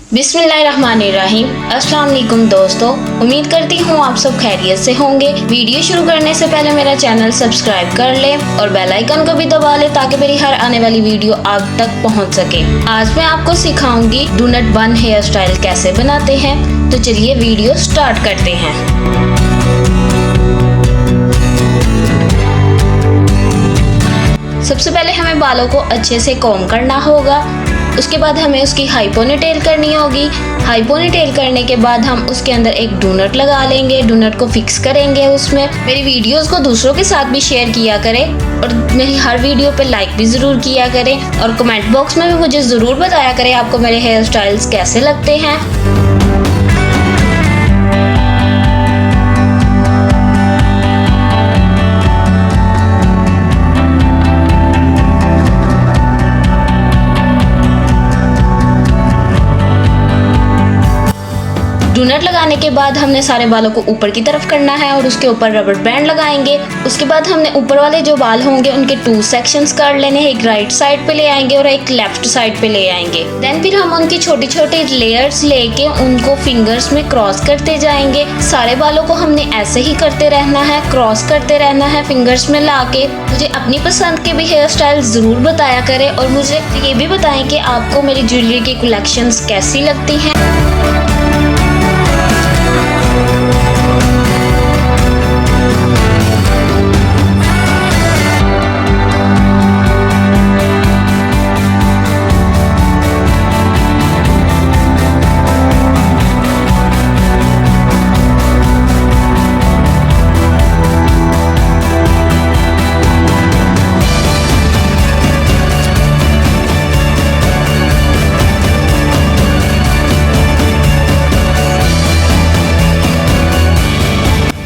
बिस्मिल्लाहिर्रहमानिर्रहीम। अस्सलाम वालेकुम दोस्तों, उम्मीद करती हूँ आप सब खैरियत से होंगे। वीडियो शुरू करने से पहले मेरा चैनल सब्सक्राइब कर ले और बेल आइकन को भी दबा ले ताकि मेरी हर आने वाली वीडियो आप तक पहुँच सके। आज मैं आपको सिखाऊंगी डोनट बन हेयर स्टाइल कैसे बनाते हैं। तो चलिए वीडियो स्टार्ट करते हैं। सबसे पहले हमें बालों को अच्छे से कॉम्ब करना होगा। उसके बाद हमें उसकी हाई पोनीटेल करनी होगी। हाई पोनीटेल करने के बाद हम उसके अंदर एक डोनट लगा लेंगे। डोनट को फिक्स करेंगे उसमें। मेरी वीडियोस को दूसरों के साथ भी शेयर किया करें और मेरी हर वीडियो पे लाइक भी ज़रूर किया करें और कमेंट बॉक्स में भी मुझे ज़रूर बताया करें आपको मेरे हेयर स्टाइल्स कैसे लगते हैं। डोनट लगाने के बाद हमने सारे बालों को ऊपर की तरफ करना है और उसके ऊपर रबर बैंड लगाएंगे। उसके बाद हमने ऊपर वाले जो बाल होंगे उनके 2 सेक्शंस कर लेने हैं। एक राइट साइड पे ले आएंगे और एक लेफ्ट साइड पे ले आएंगे। देन फिर हम उनकी छोटी छोटी लेयर्स लेके उनको फिंगर्स में क्रॉस करते जाएंगे। सारे बालों को हमने ऐसे ही करते रहना है, क्रॉस करते रहना है फिंगर्स में लाके। मुझे अपनी पसंद के भी हेयर स्टाइल जरूर बताया करें और मुझे ये भी बताएं कि आपको मेरी ज्वेलरी की कलेक्शंस कैसी लगती हैं।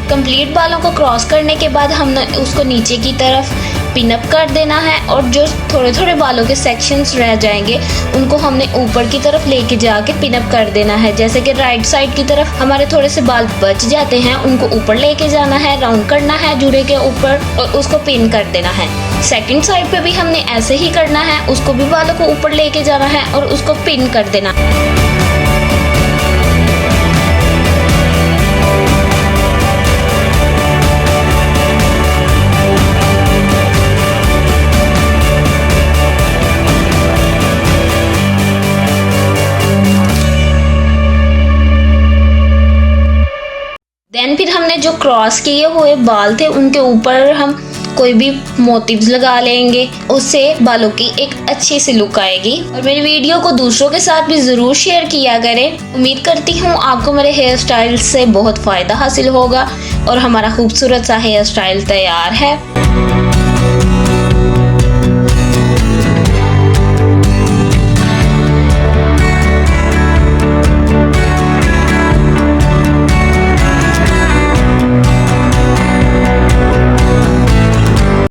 कंप्लीट बालों को क्रॉस करने के बाद हमने उसको नीचे की तरफ पिनअप कर देना है और जो थोड़े थोड़े बालों के सेक्शंस रह जाएंगे उनको हमने ऊपर की तरफ लेके जाके पिनअप कर देना है। जैसे कि राइट साइड की तरफ हमारे थोड़े से बाल बच जाते हैं, उनको ऊपर लेके जाना है, राउंड करना है जूड़े के ऊपर और उसको पिन कर देना है। सेकंड साइड पे भी हमने ऐसे ही करना है, उसको भी बालों को ऊपर लेके जाना है और उसको पिन कर देना है। देन फिर हमने जो क्रॉस किए हुए बाल थे उनके ऊपर हम कोई भी मोटिव्स लगा लेंगे, उससे बालों की एक अच्छी सी लुक आएगी। और मेरी वीडियो को दूसरों के साथ भी ज़रूर शेयर किया करें। उम्मीद करती हूँ आपको मेरे हेयर स्टाइल से बहुत फ़ायदा हासिल होगा और हमारा खूबसूरत सा हेयर स्टाइल तैयार है।